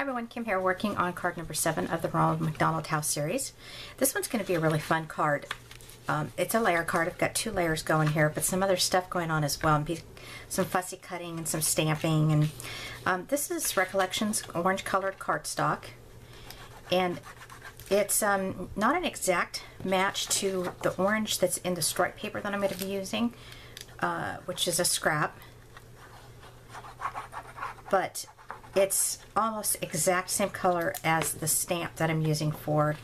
everyone, Kim here, working on card number 7 of the Ronald McDonald House series. This one's going to be a really fun card. It's a layer card. I've got 2 layers going here, but some other stuff going on as well. Some fussy cutting and some stamping. And this is Recollections orange colored cardstock, and it's not an exact match to the orange that's in the stripe paper that I'm going to be using, which is a scrap, but it's almost exact same color as the stamp that I'm using for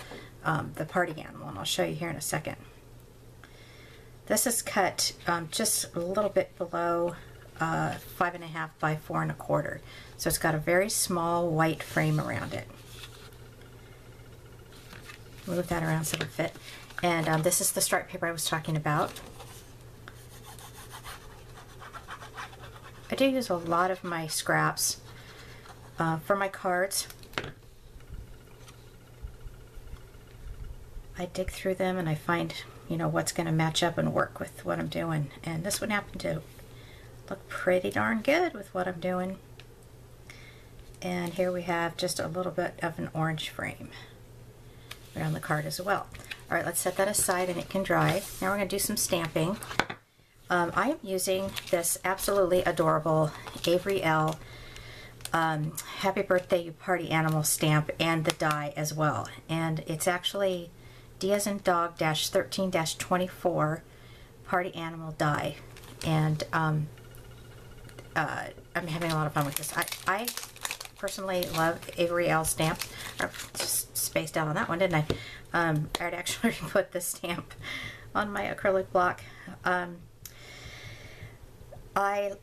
the party animal, and I'll show you here in a second. This is cut just a little bit below 5.5 by 4 1/4, so it's got a very small white frame around it. Move that around so it'll fit. And this is the stripe paper I was talking about. I do use a lot of my scraps for my cards. I dig through them and I find, you know, what's going to match up and work with what I'm doing. And this one happened to look pretty darn good with what I'm doing. And here we have just a little bit of an orange frame around the card as well. All right, let's set that aside and it can dry. Now we're going to do some stamping. I am using this absolutely adorable Avery Elle Happy Birthday You Party Animal stamp and the die as well. And it's actually D as in dog -13-24 party animal die. And I'm having a lot of fun with this. I personally love Avery Elle stamp. I just spaced out on that one, didn't I? I'd actually put the stamp on my acrylic block.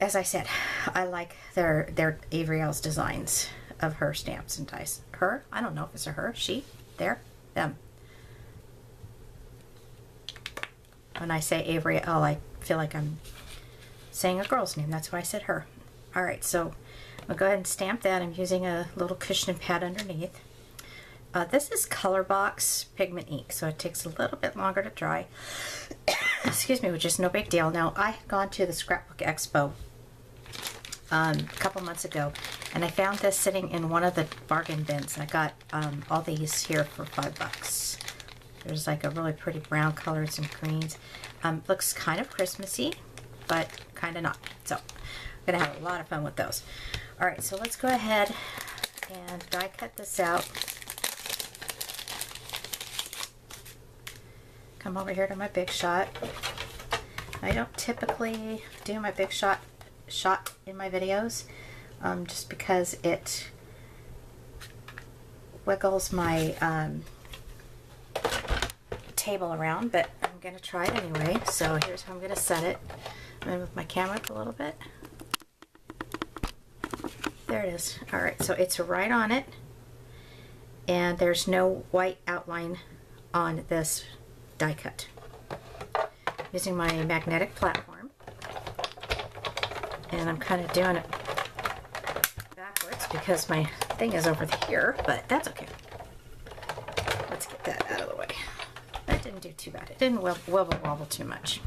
As I said, I like their Avery Elle's designs of her stamps and dies. Her? I don't know if it's a her, she, there, them. When I say Avery Elle, I feel like I'm saying a girl's name. That's why I said her. All right, so I'll go ahead and stamp that. I'm using a little cushion pad underneath. This is Color Box pigment ink, so it takes a little bit longer to dry. Excuse me, which is no big deal. Now, I had gone to the Scrapbook Expo a couple months ago, and I found this sitting in one of the bargain bins. I got all these here for $5. There's like a really pretty brown color and some greens. Looks kind of Christmassy, but kind of not. So, I'm gonna have a lot of fun with those. All right, so let's go ahead and die cut this out. Come over here to my Big Shot. I don't typically do my Big Shot in my videos, just because it wiggles my table around, but I'm going to try it anyway. So here's how I'm going to set it. I'm going to move my camera up a little bit. There it is. All right, so it's right on it, and there's no white outline on this die cut. Using my magnetic platform, and I'm kind of doing it backwards because my thing is over here, but that's okay. Let's get that out of the way. That didn't do too bad. It didn't wobble wobble too much.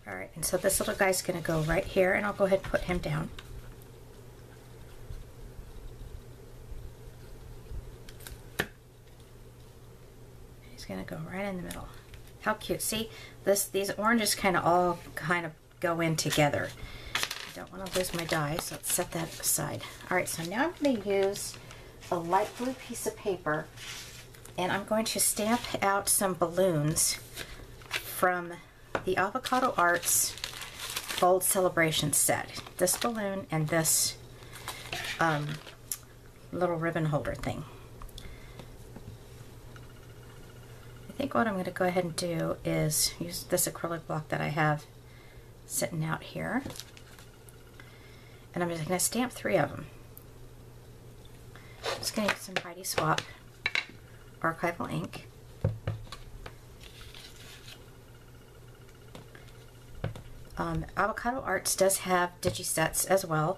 Alright, and so this little guy's going to go right here, and I'll go ahead and put him down. Going to go right in the middle. How cute. See, these oranges kind of go in together. I don't want to lose my die, so let's set that aside. All right, so now I'm going to use a light blue piece of paper, and I'm going to stamp out some balloons from the Avocado Arts Gold Celebration set. This balloon and this little ribbon holder thing. I think what I'm going to go ahead and do is use this acrylic block that I have sitting out here, and I'm just going to stamp 3 of them. I'm just going to use some Mighty Swap archival ink. Avocado Arts does have digi-sets as well.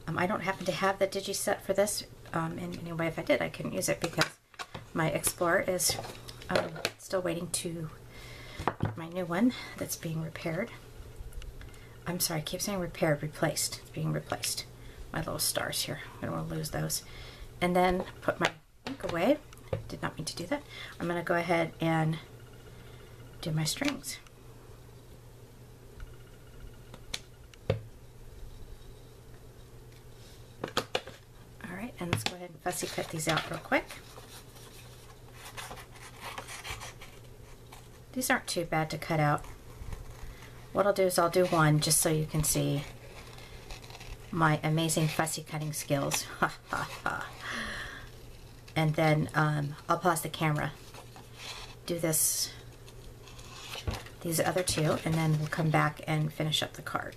I don't happen to have the digi-set for this, and anyway, if I did, I couldn't use it because my Explorer is still waiting to get my new one that's being repaired. I'm sorry, I keep saying repaired, replaced. It's being replaced. My little stars here. I don't want to lose those. And then put my ink away. Did not mean to do that. I'm going to go ahead and do my strings. Alright, and let's go ahead and fussy cut these out real quick. These aren't too bad to cut out. What I'll do is I'll do one just so you can see my amazing fussy cutting skills. Ha ha ha. And then I'll pause the camera, do these other two, and then we'll come back and finish up the card.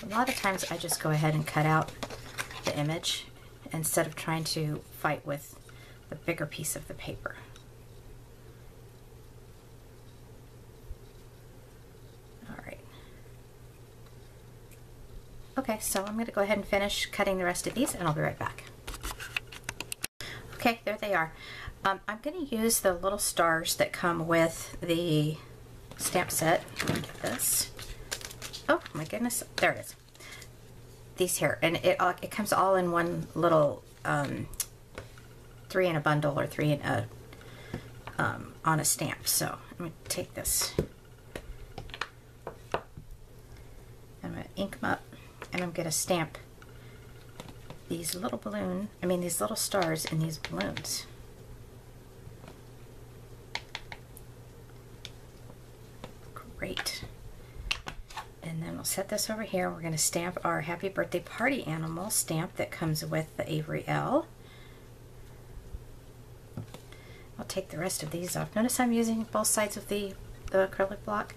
A lot of times I just go ahead and cut out the image instead of trying to fight with the bigger piece of the paper. Alright. Okay, so I'm going to go ahead and finish cutting the rest of these and I'll be right back. Okay, there they are. I'm going to use the little stars that come with the stamp set. Look at this. Oh my goodness, there it is. These here, and it comes all in one little 3 in a bundle or 3 in a on a stamp. So I'm going to take this. I'm going to ink them up, and I'm going to stamp these little these little stars in these balloons. Great. And then we'll set this over here. We're going to stamp our Happy Birthday Party Animal stamp that comes with the Avery L. I'll take the rest of these off. Notice I'm using both sides of the acrylic block.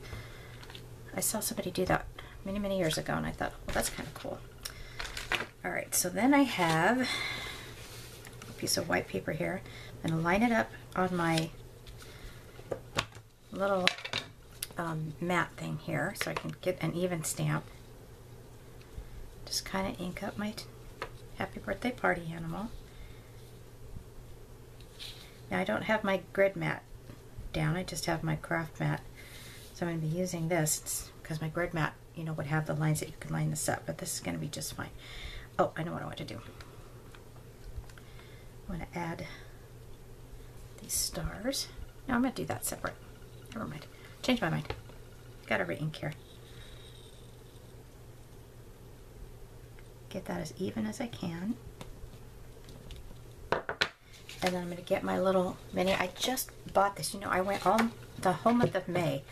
I saw somebody do that many, many years ago, and I thought, well, that's kind of cool. All right, so then I have a piece of white paper here. I'm going to line it up on my little matte thing here so I can get an even stamp. Just kind of ink up my Happy Birthday Party Animal. Now I don't have my grid mat down, I just have my craft mat. So I'm going to be using this because my grid mat, you know, would have the lines that you can line this up, but this is going to be just fine. Oh, I know what I want to do. I'm going to add these stars. No, I'm going to do that separate. Never mind. Change my mind. Got to re-ink here. Get that as even as I can. And then I'm going to get my little mini. I just bought this. You know, I went all the whole month of May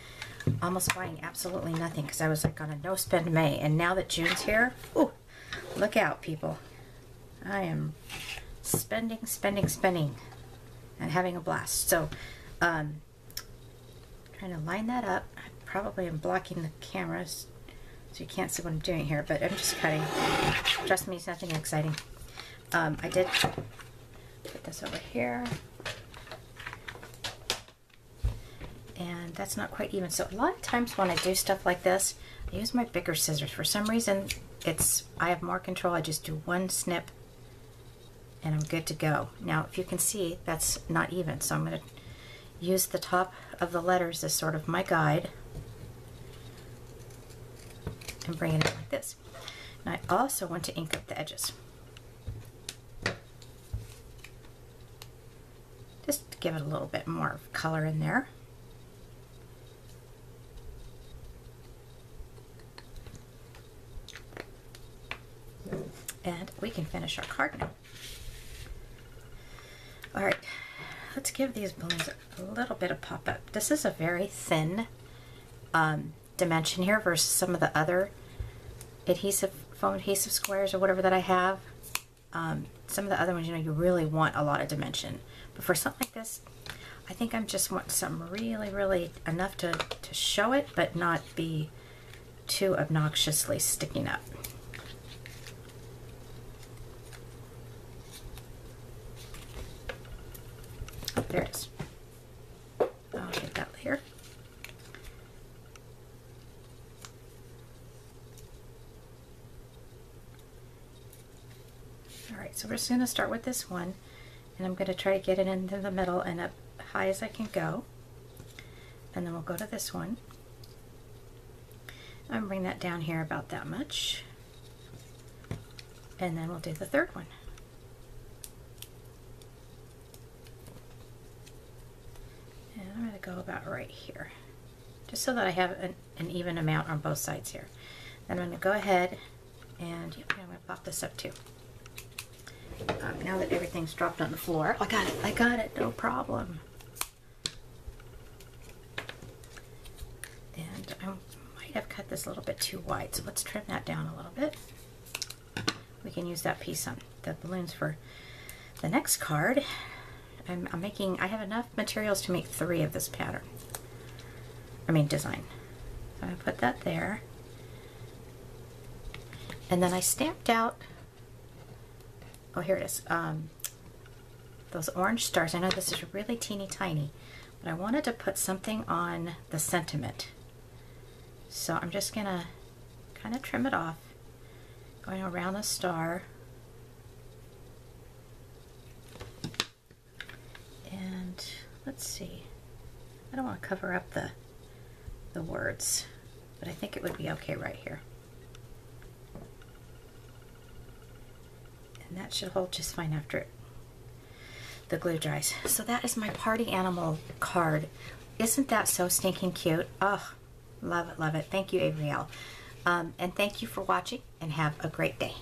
almost buying absolutely nothing because I was like on a no-spend May. And now that June's here, ooh, look out, people. I am spending, spending, spending and having a blast. So, trying to line that up. I probably am blocking the cameras so you can't see what I'm doing here, but I'm just cutting. Trust me, it's nothing exciting. I did put this over here, and that's not quite even. So a lot of times when I do stuff like this, I use my bigger scissors. For some reason, I have more control. I just do one snip and I'm good to go. Now, if you can see, that's not even, so I'm going to use the top of the letters as sort of my guide and bring it in like this. And I also want to ink up the edges. Just to give it a little bit more color in there. And we can finish our card now. Alright, let's give these balloons a little bit of pop-up. This is a very thin dimension here versus some of the other foam adhesive squares or whatever that I have. Some of the other ones, you know, you really want a lot of dimension. But for something like this, I think I'm just wanting something really, really enough to show it, but not be too obnoxiously sticking up. Oh, there it is. I'll get that later. Alright, so we're just going to start with this one, And I'm going to try to get it into the middle and up high as I can go. And then we'll go to this one. I'm bring that down here about that much. And then we'll do the third one. And I'm going to go about right here, just so that I have an even amount on both sides here. Then I'm going to go ahead and I'm going to pop this up too. Now that everything's dropped on the floor, I got it, no problem. And I might have cut this a little bit too wide, so let's trim that down a little bit. We can use that piece on the balloons for the next card. I have enough materials to make 3 of this pattern. Design. So I'm going to put that there. And then I stamped out, oh, here it is, those orange stars. I know this is really teeny tiny, but I wanted to put something on the sentiment. So I'm just going to kind of trim it off, going around the star. And let's see, I don't want to cover up the words, but I think it would be okay right here. And that should hold just fine after the glue dries. So that is my party animal card. Isn't that so stinking cute? Oh, love it, love it. Thank you, Avriel. And thank you for watching, and have a great day.